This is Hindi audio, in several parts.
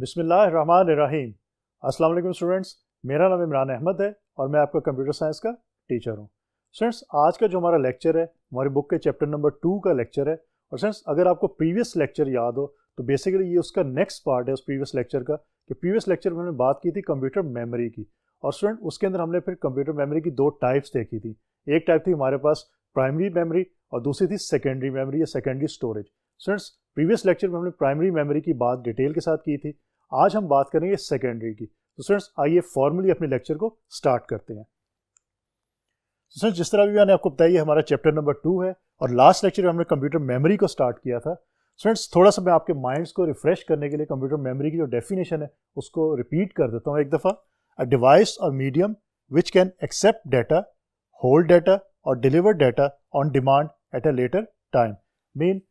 बिस्मिल्लाहिर्रहमानिर्रहीम। अस्सलाम वालेकुम स्टूडेंट्स, मेरा नाम इमरान अहमद है और मैं आपका कंप्यूटर साइंस का टीचर हूँ। स्टूडेंट्स, आज का जो हमारा लेक्चर है हमारी बुक के चैप्टर नंबर 2 का लेक्चर है। और स्टूडेंट्स, अगर आपको प्रीवियस लेक्चर याद हो तो बेसिकली ये उसका नेक्स्ट पार्ट है उस प्रीवियस लेक्चर का, कि प्रीवियस लेक्चर में हमने बात की थी कंप्यूटर मेमोरी की। और स्टूडेंट, उसके अंदर हमने फिर कंप्यूटर मेमोरी की दो टाइप्स देखी थी। एक टाइप थी हमारे पास प्राइमरी मेमोरी और दूसरी थी सेकेंडरी मेमोरी या secondary storage. Students, previous lecture में हमने प्राइमरी मेमोरी की बात डिटेल के साथ की थी। आज हम बात करेंगे सेकेंडरी की। तो स्टूडेंट्स, आइए फॉर्मली अपने लेक्चर को स्टार्ट करते हैं। स्टूडेंट्स, जिस तरह भी मैंने आपको बताया हमारा चैप्टर नंबर 2 है और लास्ट लेक्चर में हमने कंप्यूटर मेमोरी को स्टार्ट किया था। स्टूडेंट्स, थोड़ा सा मैं आपके माइंड्स को रिफ्रेश करने के लिए कंप्यूटर मेमोरी की जो डेफिनेशन है उसको रिपीट कर देता हूँ एक दफ़ा। अ डिवाइस और medium which can accept data, hold data और deliver data on demand at a later time. Mean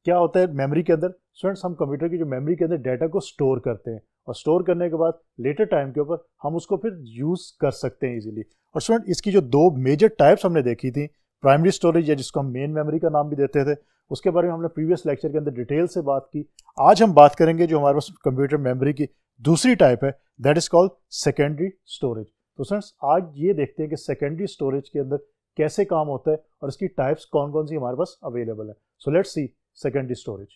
क्या होता है मेमोरी के अंदर? स्टूडेंट्स, हम कंप्यूटर की जो मेमोरी के अंदर डाटा को स्टोर करते हैं और स्टोर करने के बाद लेटर टाइम के ऊपर हम उसको फिर यूज़ कर सकते हैं इजीली। और स्टूडेंट, इसकी जो दो मेजर टाइप्स हमने देखी थी, प्राइमरी स्टोरेज या जिसको हम मेन मेमोरी का नाम भी देते थे, उसके बारे में हमने प्रीवियस लेक्चर के अंदर डिटेल से बात की। आज हम बात करेंगे जो हमारे पास कंप्यूटर मेमोरी की दूसरी टाइप है, that is called secondary storage. तो स्टूडेंट्स, आज ये देखते हैं कि सेकेंडरी स्टोरेज के अंदर कैसे काम होता है और इसकी टाइप्स कौन कौन सी हमारे पास अवेलेबल है। So let's see secondary storage.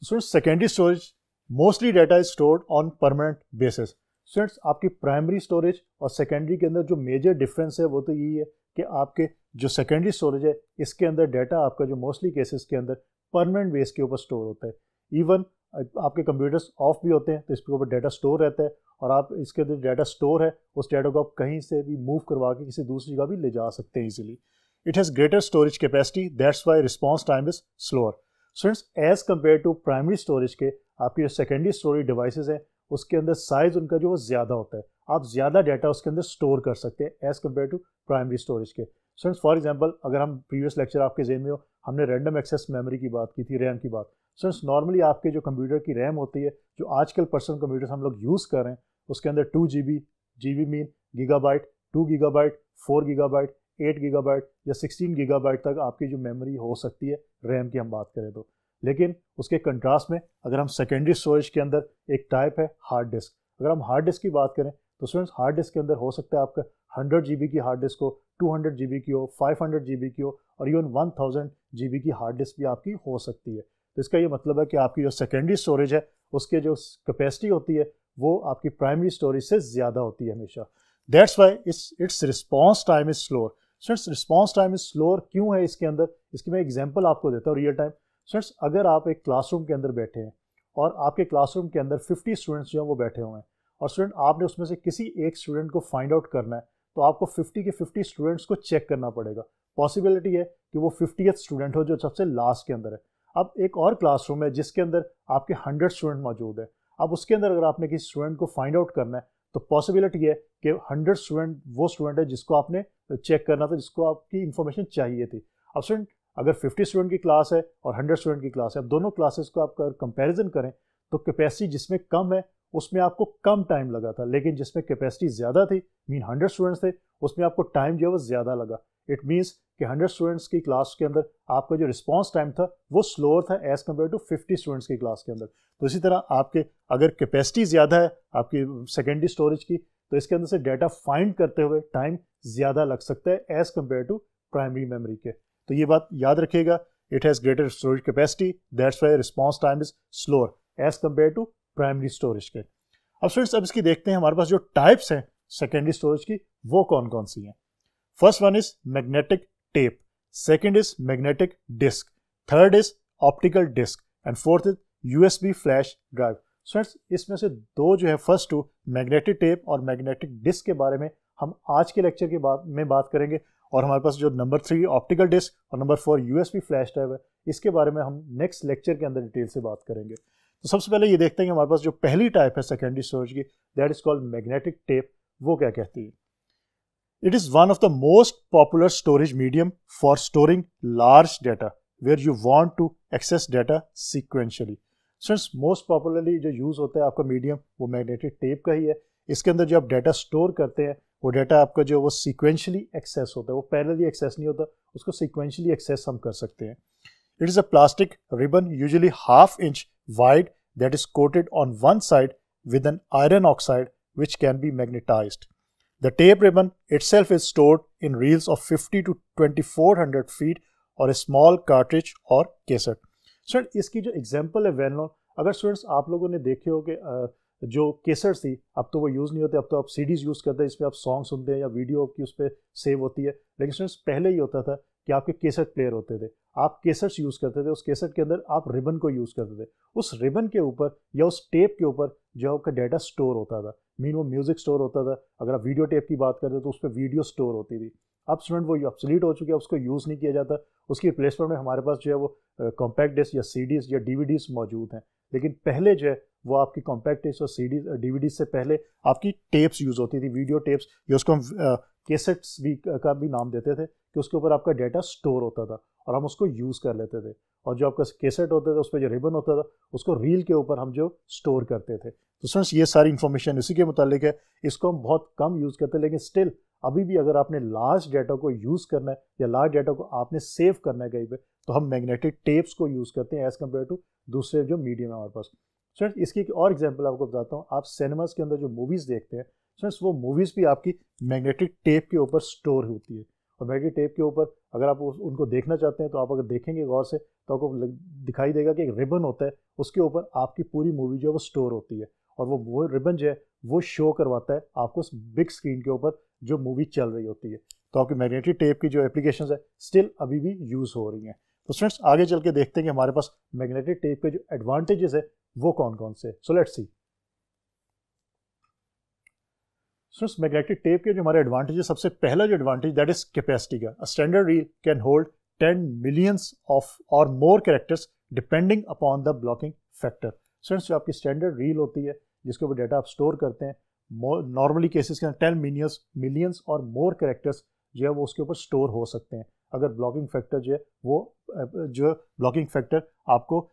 Students, secondary storage mostly data is stored on permanent basis. Students, आपकी प्राइमरी स्टोरेज और सेकेंडरी के अंदर जो मेजर डिफरेंस है वो तो यही है कि आपके जो सेकेंडरी स्टोरेज है इसके अंदर डाटा आपका जो मोस्टली केसेस के अंदर परमानेंट बेस के ऊपर स्टोर होता है। इवन आपके कंप्यूटर्स ऑफ भी होते हैं तो इसके ऊपर डाटा स्टोर रहता है और आप इसके अंदर डाटा स्टोर है उस डाटा को आप कहीं से भी मूव करवा के किसी दूसरी जगह भी ले जा सकते हैं easily. It has greater storage capacity, that's why response time is slower. Students, as compare to primary storage के आपकी जो सेकेंडरी स्टोरेज डिवाइसेस हैं उसके अंदर साइज उनका जो वो ज़्यादा होता है, आप ज़्यादा डाटा उसके अंदर स्टोर कर सकते हैं as compare to primary storage के। स्टूडेंट्स, फॉर एग्जांपल, अगर हम प्रीवियस लेक्चर आपके ज़हन में हो, हमने रैंडम एक्सेस मेमोरी की बात की थी, रैम की बात। स्टूडेंट्स, नॉर्मली आपके जो कंप्यूटर की रैम होती है, जो आजकल पर्सनल कंप्यूटर्स हम लोग यूज़ कर रहे हैं, उसके अंदर 2 GB mean gigabyte, 2 GB, 4 GB, 8 GB या 16 GB तक आपकी जो मेमोरी हो सकती है रैम की हम बात करें तो। लेकिन उसके कंट्रास्ट में अगर हम सेकेंडरी स्टोरेज के अंदर एक टाइप है हार्ड डिस्क। अगर हम हार्ड डिस्क की बात करें तो स्टूडेंट्स, हार्ड डिस्क के अंदर हो सकता है आपका 100 GB की हार्ड डिस्क हो, 200 GB की हो, 500 GB की हो और इवन 1000 GB की हार्ड डिस्क भी आपकी हो सकती है। तो इसका ये मतलब है कि आपकी जो सेकेंडरी स्टोरेज है उसके जो कैपेसिटी होती है वो आपकी प्राइमरी स्टोरेज से ज़्यादा होती है हमेशा। That's why it's response time is slower. Students, response time is slower क्यों है इसके अंदर? इसकी मैं एग्जांपल आपको देता हूँ रियल टाइम। स्टूडेंट्स, अगर आप एक क्लासरूम के अंदर बैठे हैं और आपके क्लासरूम के अंदर 50 स्टूडेंट्स जो हैं वो बैठे हुए हैं और स्टूडेंट आपने उसमें से किसी एक स्टूडेंट को फाइंड आउट करना है, तो आपको 50 के 50 स्टूडेंट्स को चेक करना पड़ेगा। पॉसिबिलिटी है कि वो 50th स्टूडेंट हो जो सबसे लास्ट के अंदर है। अब एक और क्लासरूम है जिसके अंदर आपके 100 स्टूडेंट मौजूद है। अब उसके अंदर अगर आपने किसी स्टूडेंट को फाइंड आउट करना है तो पॉसिबिलिटी है कि 100 स्टूडेंट वो स्टूडेंट है जिसको आपने चेक करना था, जिसको आपकी इंफॉर्मेशन चाहिए थी। अब स्टूडेंट, अगर 50 स्टूडेंट की क्लास है और 100 स्टूडेंट की क्लास है, अब दोनों क्लासेस को आप कंपैरिजन करें तो कैपेसिटी जिसमें कम है उसमें आपको कम टाइम लगा था, लेकिन जिसमें कैपेसिटी ज़्यादा थी, मीन 100 स्टूडेंट्स थे, उसमें आपको टाइम जो है वो ज़्यादा लगा। इट मीन्स कि 100 स्टूडेंट्स की क्लास के अंदर आपका जो रिस्पॉन्स टाइम था वो स्लोअर था एज कम्पेयर टू 50 स्टूडेंट्स की क्लास के अंदर। तो इसी तरह आपके अगर कैपेसिटी ज़्यादा है आपकी सेकेंडरी स्टोरेज की तो इसके अंदर से डाटा फाइंड करते हुए टाइम ज़्यादा लग सकता है as compare to primary memory के। तो ये बात याद रखिएगा, it has greater storage capacity, that's why response time is slower as compare to primary storage के। अब स्टूडेंट्स, अब इसकी देखते हैं हमारे पास जो टाइप्स हैं सेकेंडरी स्टोरेज की वो कौन कौन सी हैं। First one is magnetic tape, second is magnetic disk, third is optical disk and fourth is USB flash drive. Students, इसमें से दो जो है फर्स्ट टू मैग्नेटिक टेप और मैग्नेटिक डिस्क के बारे में हम आज के लेक्चर के बाद में बात करेंगे और हमारे पास जो नंबर 3 ऑप्टिकल डिस्क और नंबर 4 USB फ्लैश ड्राइव है इसके बारे में हम नेक्स्ट लेक्चर के अंदर डिटेल से बात करेंगे। तो सबसे पहले ये देखते हैं कि हमारे पास जो पहली टाइप है सेकेंडरी स्टोरेज की, that is called magnetic tape, वो क्या कहती है। It is one of the most popular storage medium for storing large data where you want to access data sequentially. Students, most popularly जो यूज होता है आपका मीडियम वो मैग्नेटिक टेप का ही है। इसके अंदर जो आप डाटा स्टोर करते हैं वो डाटा आपका जो वो सीक्वेंशियली एक्सेस होता है, वो पैरेलली एक्सेस नहीं होता, उसको सीक्वेंशियली एक्सेस हम कर सकते हैं। It is a plastic ribbon, usually ½ inch wide, that is coated on one side with an iron oxide which can be magnetized. The tape ribbon itself is stored in reels of 50 to 2400 feet or a small cartridge or cassette. Sir इसकी जो एग्जांपल है वेल नोन, अगर स्टूडेंट्स आप लोगों ने देखे हो कि जो केसेट्स थी अब तो वो यूज़ नहीं होते, अब तो आप सीडीज़ यूज़ करते हैं, इसमें आप सॉन्ग सुनते हैं या वीडियो की उस पर सेव होती है। लेकिन स्टूडेंट्स पहले ही होता था कि आपके केसेट प्लेयर होते थे, आप केसेट्स यूज़ करते थे, उस केसेट के अंदर आप रिबन को यूज़ करते थे, उस रिबन के ऊपर या उस टेप के ऊपर जो आपका डाटा स्टोर होता था, मीन वो म्यूज़िक स्टोर होता था। अगर आप वीडियो टेप की बात करते तो उस पर वीडियो स्टोर होती थी। अब स्टूडेंट वो ऑब्सोलीट हो चुके हैं, उसको यूज़ नहीं किया जाता, उसकी रिप्लेसमेंट में हमारे पास जो है वो कॉम्पैक्ट डिस्क या सीडीज़ या डीवीडीज़ मौजूद हैं। लेकिन पहले जो है वो आपकी कॉम्पैक्ट डिस्क और सीडीज डीवीडीज से पहले आपकी टेप्स यूज़ होती थी, वीडियो टेप्स, या उसको हम केसेट्स भी का भी नाम देते थे, कि उसके ऊपर आपका डाटा स्टोर होता था और हम उसको यूज़ कर लेते थे। और जो आपका केसेट होता था उस पर जो रिबन होता था उसको रील के ऊपर हम जो स्टोर करते थे। तो फ्रेंड्स ये सारी इन्फॉर्मेशन इसी के मुतालिक है, इसको हम बहुत कम यूज़ करते हैं, लेकिन स्टिल अभी भी अगर आपने लार्ज डाटा को यूज़ करना है या लार्ज डाटा को आपने सेव करना है कहीं पे, तो हम मैग्नेटिक टेप्स को यूज़ करते हैं एज़ कम्पेयर टू दूसरे जो मीडियम है हमारे पास। फ्रेंड्स इसकी एक और एग्जांपल आपको बताता हूँ, आप सिनेमास के अंदर जो मूवीज़ देखते हैं फ्रेंड्स, वो मूवीज़ भी आपकी मैग्नेटिक टेप के ऊपर स्टोर होती है। और मैग्नेटिक टेप के ऊपर अगर आप उनको देखना चाहते हैं तो आप अगर देखेंगे गौर से तो आपको दिखाई देगा कि एक रिबन होता है, उसके ऊपर आपकी पूरी मूवी जो है वो स्टोर होती है, और वो रिबन जो है वो शो करवाता है आपको उस बिग स्क्रीन के ऊपर जो मूवी चल रही होती है। तो आपकी मैग्नेटिक टेप की जो एप्लीकेशंस है स्टिल अभी भी यूज़ हो रही हैं। तो फ्रेंड्स आगे चल के देखते हैं कि हमारे पास मैग्नेटिक टेप के जो एडवांटेजेस है वो कौन कौन से। So let's see. Friends magnetic tape के जो हमारे एडवांटेजेस, सबसे पहला जो एडवांटेज दैट इज कैपेसिटी का। A standard reel can hold 10 millions of और more characters depending upon the blocking factor. Friends जो आपकी स्टैंडर्ड रील होती है जिसके ऊपर डाटा आप स्टोर करते हैं, नॉर्मली केसेस के अंदर 10 मिलियंस और मोर कैरेक्टर्स जो है वो उसके ऊपर स्टोर हो सकते हैं। अगर ब्लॉकिंग फैक्टर जो है वो जो ब्लॉकिंग फैक्टर आपको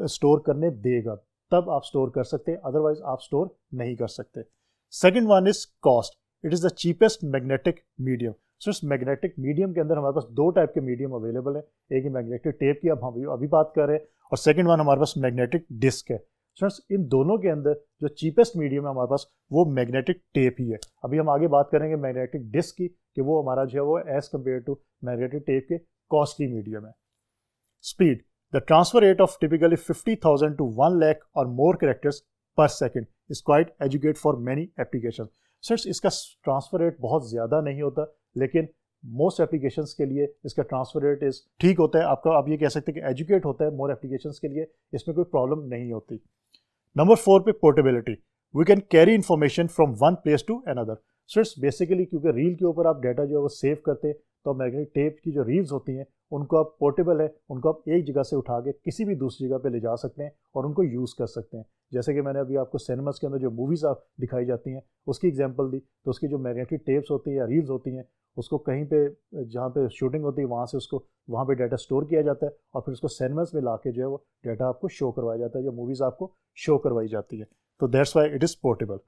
स्टोर करने देगा तब आप स्टोर कर सकते हैं, अदरवाइज आप स्टोर नहीं कर सकते। Second one is cost. It is the cheapest magnetic medium. So इस मैग्नेटिक मीडियम के अंदर हमारे पास दो टाइप के मीडियम अवेलेबल है, एक ही मैग्नेटिक टेप की अब हम अभी बात कर रहे हैं, और सेकेंड वन हमारे पास मैग्नेटिक डिस्क है। फ्रेंड्स इन दोनों के अंदर जो चीपेस्ट मीडियम है हमारे पास वो मैग्नेटिक टेप ही है। अभी हम आगे बात करेंगे मैग्नेटिक डिस्क की कि वो हमारा जो है वो as compare to magnetic tape के कॉस्टली मीडियम है। Speed. The transfer rate of typically 50,000 to 1 lakh और more characters per second is quite adequate for many application. Sir इसका ट्रांसफर रेट बहुत ज़्यादा नहीं होता, लेकिन मोस्ट एप्लीकेशंस के लिए इसका ट्रांसफर रेट इज ठीक होता है। आपका आप ये कह सकते हैं कि एजुकेट होता है मोर एप्लीकेशंस के लिए, इसमें कोई प्रॉब्लम नहीं होती। नंबर 4 पे portability. We can carry information from one place to another. So it's basically क्योंकि रील के ऊपर आप डाटा जो है वो सेव करते हैं, तो मैग्नेटिक टेप की जो रील्स होती हैं उनको आप पोर्टेबल है, उनको आप एक जगह से उठा के किसी भी दूसरी जगह पे ले जा सकते हैं और उनको यूज़ कर सकते हैं। जैसे कि मैंने अभी आपको सिनेमास के अंदर जो मूवीज़ आप दिखाई जाती हैं उसकी एग्जांपल दी, तो उसकी जो मैग्नेटिक टेप्स होती हैं या रील्स होती हैं उसको कहीं पे जहाँ पे शूटिंग होती है वहाँ से उसको वहाँ पे डाटा स्टोर किया जाता है और फिर उसको सिनेमास में ला के जो है वो डाटा आपको शो करवाया जाता है, जो मूवीज़ आपको शो करवाई जाती है। तो that's why it is portable.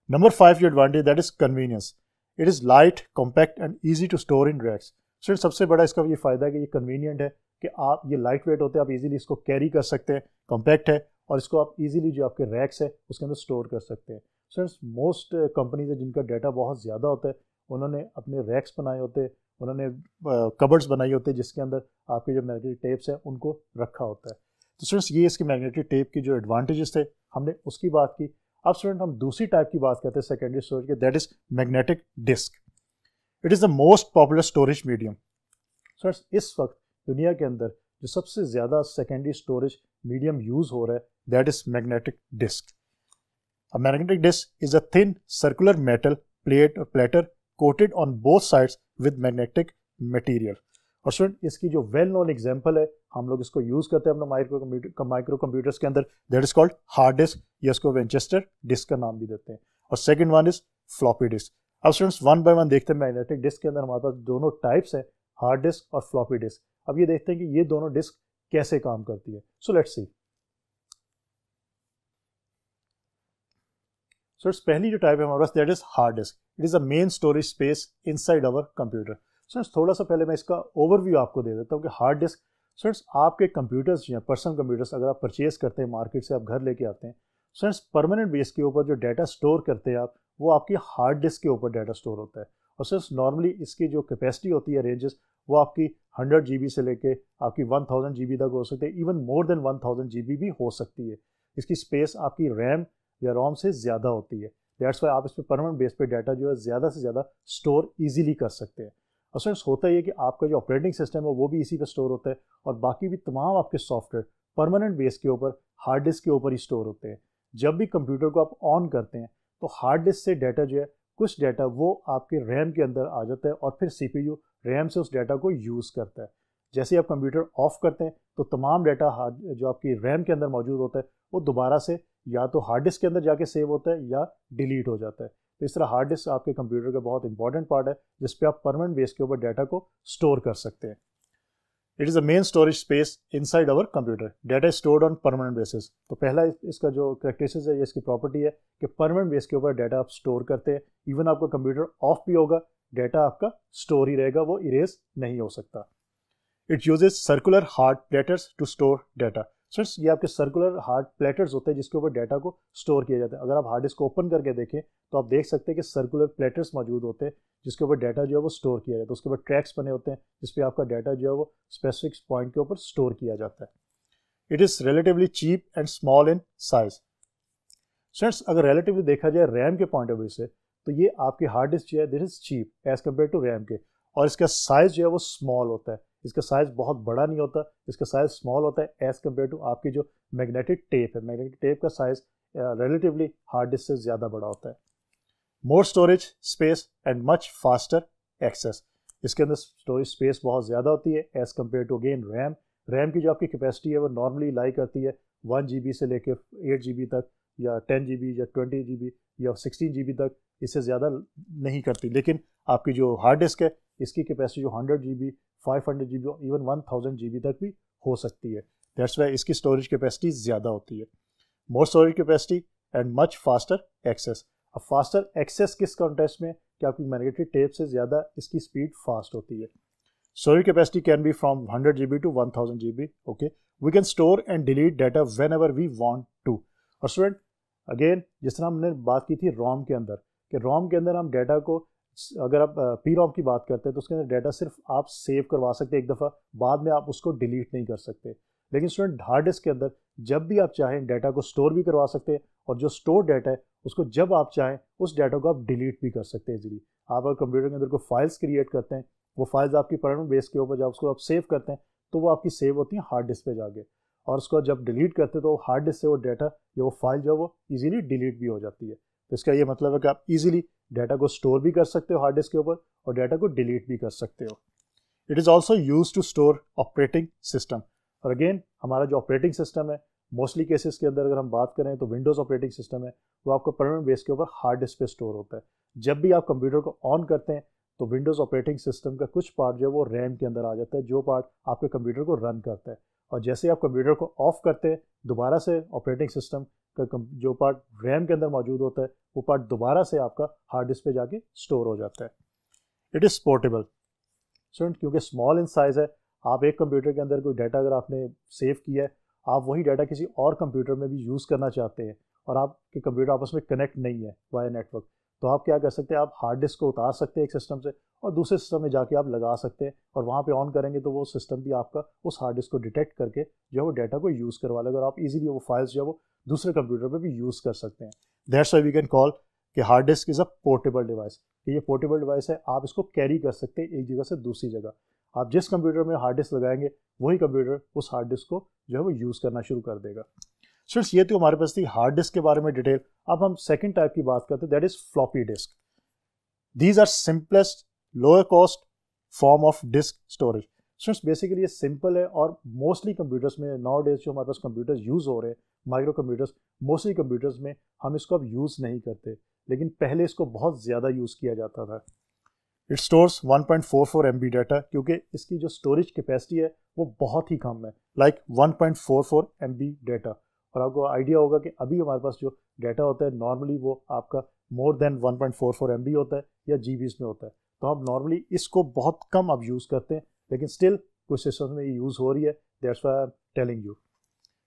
Number 5 जो advantage that is convenience. It is light, compact and easy to store in racks. So सबसे बड़ा इसका ये फ़ायदा है कि ये कन्वीनियंट है कि आप ये लाइट वेट होते हैं, आप इजीली इसको कैरी कर सकते हैं, कॉम्पैक्ट है और इसको आप इजीली जो आपके रैक्स है उसके अंदर स्टोर कर सकते हैं। सो मोस्ट कंपनीज है जिनका डाटा बहुत ज़्यादा होता है उन्होंने अपने रैक्स बनाए होते हैं, उन्होंने कबर्ड्स बनाई होते हैं जिसके अंदर आपके जो मैग्नेटिक टेप्स हैं उनको रखा होता है। तो स्टूडेंट्स ये इसके मैग्नेटिक टेप की जो एडवांटेजेस थे हमने उसकी बात की। अब स्टूडेंट हम दूसरी टाइप की बात करते हैं सेकेंडरी स्टोरेज के, that is magnetic disk. It is the most popular storage medium. Students इस वक्त दुनिया के अंदर जो सबसे ज़्यादा सेकेंडरी स्टोरेज मीडियम यूज़ हो रहा है that is magnetic disk. A magnetic disk is a thin circular metal platter coated on both sides with magnetic material. और स्टूडेंट इसकी जो वेल नोन एग्जांपल है, हम लोग इसको यूज़ करते हैं अपने माइक्रो कंप्यूटर्स के अंदर, that is called hard disk, या इसको विंचेस्टर डिस्क का नाम भी देते हैं। और second one is floppy disk. अब स्टूडेंट्स वन बाय वन देखते हैं मैग्नेटिक डिस्क के अंदर हमारे पास दोनों टाइप्स है, हार्ड डिस्क और फ्लॉपी डिस्क। अब ये देखते हैं कि ये दोनों डिस्क कैसे काम करती है। So let's see. So it's पहली जो टाइप है हमारे पास that is hard disk. It is a main storage space inside our computer. So थोड़ा सा पहले मैं इसका ओवरव्यू आपको दे देता हूँ कि हार्ड डिस्क स्टूडेंट्स आपके कंप्यूटर्स जो हैं, पर्सनल कंप्यूटर्स अगर आप परचेज करते हैं मार्केट से, आप घर लेके आते हैं, स्टूडेंट्स परमानेंट बेस के ऊपर जो डाटा स्टोर करते हैं आप, वो आपकी हार्ड डिस्क के ऊपर डाटा स्टोर होता है। और स्टूडेंट्स नॉर्मली इसकी जो कैपेसिटी होती है, रेंजेस, वो आपकी 100 GB से लेके आपकी 1000 GB तक हो सकते हैं, इवन मोर देन 1000 GB भी हो सकती है। इसकी स्पेस आपकी रैम या रोम से ज़्यादा होती है। दैट्स वाई आप इस पर परमानेंट बेस पे डाटा जो है ज़्यादा से ज़्यादा स्टोर ईजिली कर सकते हैं। और स्टूडेंट्स होता ही है कि आपका जो ऑपरेटिंग सिस्टम है वो भी इसी पे स्टोर होता है, और बाकी भी तमाम आपके सॉफ्टवेयर परमानेंट बेस के ऊपर हार्ड डिस्क के ऊपर ही स्टोर होते हैं। जब भी कंप्यूटर को आप ऑन करते हैं तो हार्ड डिस्क से डाटा जो है, कुछ डाटा वो आपके रैम के अंदर आ जाता है, और फिर CPU रैम से उस डाटा को यूज़ करता है। जैसे आप कंप्यूटर ऑफ करते हैं तो तमाम डाटा जो आपकी रैम के अंदर मौजूद होता है वो दोबारा से या तो हार्ड डिस्क के अंदर जाके सेव होता है या डिलीट हो जाता है। तो इस तरह हार्ड डिस्क आपके कंप्यूटर का बहुत इंपॉर्टेंट पार्ट है, जिस पे आप परमानेंट बेस के ऊपर डाटा को स्टोर कर सकते हैं। It is the main storage space inside our computer. Data is stored on permanent basis. तो पहला इसका जो कैरेक्टरिस्टिक्स है, ये इसकी प्रॉपर्टी है कि परमानेंट बेस के ऊपर डाटा आप स्टोर करते हैं। इवन आपका कंप्यूटर ऑफ भी होगा, डाटा आपका स्टोर ही रहेगा, वो इरेज नहीं हो सकता। It uses circular hard platters to store data. Friends ये आपके सर्कुलर हार्ड प्लेटर्स होते हैं जिसके ऊपर डाटा को स्टोर किया जाता है। अगर आप हार्ड डिस्क को ओपन करके देखें तो आप देख सकते हैं कि सर्कुलर प्लेटर्स मौजूद होते हैं जिसके ऊपर डाटा जो है वो स्टोर किया जाता है। उसके ऊपर ट्रैक्स बने होते हैं जिसपे आपका डाटा जो है वो स्पेसिफिक पॉइंट के ऊपर स्टोर किया जाता है। It is relatively cheap and small in size. Friends अगर रिलेटिवली देखा जाए रैम के पॉइंट ऑफ व्यू से, तो ये आपकी हार्ड डिस्क जो है this is cheap as compare to RAM के, और इसका साइज जो है वो स्मॉल होता है। इसका साइज बहुत बड़ा नहीं होता, इसका साइज स्मॉल होता है एज कम्पेयर टू आपकी जो मैग्नेटिक टेप है। मैग्नेटिक टेप का साइज रिलेटिवली हार्ड डिस्क से ज़्यादा बड़ा होता है। More storage space and much faster access. इसके अंदर स्टोरेज स्पेस बहुत ज़्यादा होती है as compare to again RAM. RAM की जो आपकी कैपेसिटी है वो नॉर्मली लाई करती है 1 GB से लेके 8 GB तक, या 10 GB या 20 GB या 16 GB तक, इससे ज़्यादा नहीं करती। लेकिन आपकी जो हार्ड डिस्क है इसकी कैपेसिटी जो 100 GB, 500 GB, इवन 1000 GB तक भी हो सकती है। दैट्स वाई इसकी स्टोरेज कैपेसिटी ज़्यादा होती है। More storage capacity and much faster access. अब फास्टर एक्सेस किस कॉन्टेक्स्ट में, कि आपकी मैग्नेटिक टेप से ज़्यादा इसकी स्पीड फास्ट होती है। Storage capacity can be from 100 GB to 1000 GB। Okay, we can store and delete data whenever we want to. और स्टूडेंट अगेन जिस तरह हमने बात की थी रोम के अंदर, कि रोम के अंदर हम डाटा को, अगर आप पी रोम की बात करते हैं तो उसके अंदर डाटा सिर्फ आप सेव करवा सकते हैं एक दफ़ा, बाद में आप उसको डिलीट नहीं कर सकते। लेकिन स्टूडेंट हार्ड डिस्क के अंदर जब भी आप चाहें डाटा को स्टोर भी करवा सकते हैं, और जो स्टोर डाटा है उसको जब आप चाहें उस डाटा को आप डिलीट भी कर सकते हैं इजीली। आप अगर कंप्यूटर के अंदर कोई फाइल्स क्रिएट करते हैं, वो फाइल्स आपकी परमानेंट बेस के ऊपर जब उसको आप सेव करते हैं तो वो आपकी सेव होती हैं हार्ड डिस्क पे जाके, और उसको जब डिलीट करते हैं तो हार्ड डिस्क से वो डाटा या वो फाइल जो है वो ईजिली डिलीट भी हो जाती है। तो इसका ये मतलब है कि आप इजीली डाटा को स्टोर भी कर सकते हो हार्ड डिस्क के ऊपर, और डाटा को डिलीट भी कर सकते हो। It is also use to store operating system. और अगेन हमारा जो ऑपरेटिंग सिस्टम है मोस्टली केसेस के अंदर अगर हम बात करें तो विंडोज़ ऑपरेटिंग सिस्टम है, वो आपका परमानेंट बेस के ऊपर हार्ड डिस्क पे स्टोर होता है। जब भी आप कंप्यूटर को ऑन करते हैं तो विंडोज़ ऑपरेटिंग सिस्टम का कुछ पार्ट जो है वो रैम के अंदर आ जाता है, जो पार्ट आपके कंप्यूटर को रन करता है। और जैसे आप कंप्यूटर को ऑफ करते हैं, दोबारा से ऑपरेटिंग सिस्टम का जो पार्ट रैम के अंदर मौजूद होता है वो पार्ट दोबारा से आपका हार्ड डिस्क पे जाके स्टोर हो जाता है। It is portable. स्टूडेंट क्योंकि स्मॉल इन साइज़ है, आप एक कंप्यूटर के अंदर कोई डाटा अगर आपने सेव किया है, आप वही डाटा किसी और कंप्यूटर में भी यूज़ करना चाहते हैं, और आपके कंप्यूटर आपस में कनेक्ट नहीं है वाया नेटवर्क, तो आप क्या कर सकते हैं, आप हार्ड डिस्क को उतार सकते हैं एक सिस्टम से और दूसरे सिस्टम में जाके आप लगा सकते हैं, और वहाँ पे ऑन करेंगे तो वो सिस्टम भी आपका उस हार्ड डिस्क को डिटेक्ट करके जो है वो डाटा को यूज़ करवा लेगा, और आप इजीली वो फाइल्स जो है वो दूसरे कंप्यूटर पर भी यूज़ कर सकते हैं। That's why we can call कि hard disk is a portable device. ये पोर्टेबल डिवाइस है, आप इसको कैरी कर सकते हैं एक जगह से दूसरी जगह। आप जिस कंप्यूटर में हार्ड डिस्क लगाएंगे वही कंप्यूटर उस हार्ड डिस्क को जो है वो यूज़ करना शुरू कर देगा। स्टूडेंट्स ये तो हमारे पास थी हार्ड डिस्क के बारे में डिटेल। अब हम सेकंड टाइप की बात करते हैं, that is floppy disk. These are simplest lower cost form of disk storage. Students basically ये सिंपल है, और मोस्टली कंप्यूटर्स में नाउ डेज जो हमारे पास कंप्यूटर्स यूज़ हो रहे हैं, माइक्रो कंप्यूटर्स, मोस्टली कंप्यूटर्स में हम इसको अब यूज़ नहीं करते, लेकिन पहले इसको बहुत ज़्यादा यूज़ किया जाता था। इट स्टोर्स 1.44 MB डाटा, क्योंकि इसकी जो स्टोरेज कैपेसिटी है वो बहुत ही कम है, लाइक 1.44 MB डाटा। और आपको आइडिया होगा कि अभी हमारे पास जो डाटा होता है नॉर्मली वो आपका मोर देन 1.44 MB होता है या GBs में होता है, तो हम नॉर्मली इसको बहुत कम अब यूज़ करते हैं, लेकिन स्टिल कुछ सिस्टम में ये यूज़ हो रही है, that's why I am telling you.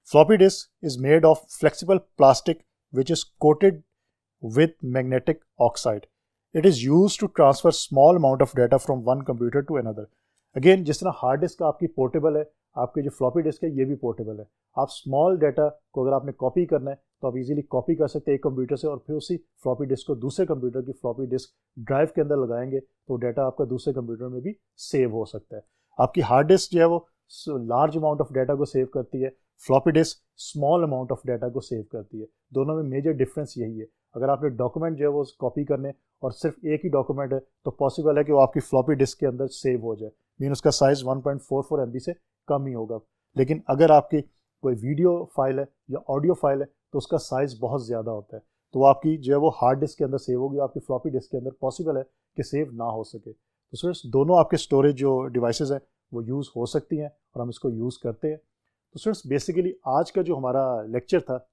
Floppy disk is made of flexible plastic which is coated with magnetic oxide. It is used to transfer small amount of data from one computer to another. Again, जिस तरह हार्ड डिस्क आपकी पोर्टेबल है, आपकी जो फ्लॉपी डिस्क है ये भी पोर्टेबल है। आप स्मॉल डाटा को अगर आपने कॉपी करना है तो आप इजीली कॉपी कर सकते हैं एक कंप्यूटर से और फिर उसी फ्लॉपी डिस्क को दूसरे कंप्यूटर की फ्लॉपी डिस्क ड्राइव के अंदर लगाएंगे तो डाटा आपका दूसरे कंप्यूटर में भी सेव हो सकता है। आपकी हार्ड डिस्क जो है वो लार्ज अमाउंट ऑफ डाटा को सेव करती है, floppy disk small amount of data को सेव करती है। दोनों में मेजर डिफरेंस यही है। अगर आपने डॉक्यूमेंट जो है वो कॉपी करने और सिर्फ एक ही डॉक्यूमेंट है तो पॉसिबल है कि वो आपकी फ्लॉपी डिस्क के अंदर सेव हो जाए, मीन उसका साइज 1.44 MB से कम ही होगा। लेकिन अगर आपकी कोई वीडियो फाइल है या ऑडियो फाइल है तो उसका साइज बहुत ज़्यादा होता है, तो आपकी जो है वो हार्ड डिस्क के अंदर सेव होगी, आपकी फ्लॉपी डिस्क के अंदर पॉसिबल है कि सेव ना हो सके। तो स्टूडेंट्स दोनों आपके स्टोरेज जो डिवाइसेस हैं वो यूज़ हो सकती हैं और हम इसको यूज़ करते हैं। तो स्टूडेंट्स बेसिकली आज का जो हमारा लेक्चर था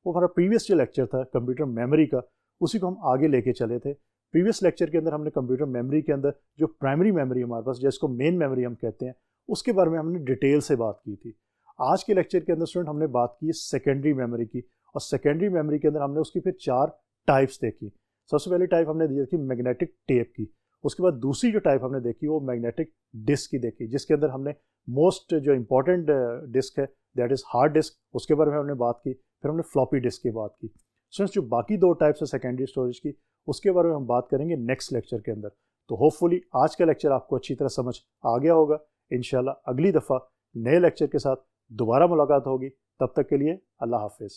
वो हमारा प्रीवियस जो लेक्चर था कंप्यूटर मेमोरी का, उसी को हम आगे लेके चले थे। प्रीवियस लेक्चर के अंदर हमने कंप्यूटर मेमोरी के अंदर जो प्राइमरी मेमोरी हमारे पास जिसको मेन मेमोरी हम कहते हैं उसके बारे में हमने डिटेल से बात की थी। आज के लेक्चर के अंदर स्टूडेंट हमने बात की सेकेंडरी मेमोरी की, और सेकेंडरी मेमोरी के अंदर हमने उसकी फिर 4 टाइप्स देखी। सबसे पहली टाइप हमने देखी मैग्नेटिक टेप की, उसके बाद दूसरी जो टाइप हमने देखी वो मैग्नेटिक डिस्क की देखी, जिसके अंदर हमने मोस्ट जो इंपॉर्टेंट डिस्क है दैट इज़ हार्ड डिस्क, उसके बारे में हमने बात की। फिर हमने फ्लॉपी डिस्क की बात की। स्टूडेंट्स जो बाकी 2 टाइप्स है सेकेंडरी स्टोरेज की उसके बारे में हम बात करेंगे नेक्स्ट लेक्चर के अंदर। तो होपफुली आज का लेक्चर आपको अच्छी तरह समझ आ गया होगा। इंशाल्लाह अगली दफ़ा नए लेक्चर के साथ दोबारा मुलाकात होगी, तब तक के लिए अल्लाह हाफिज़।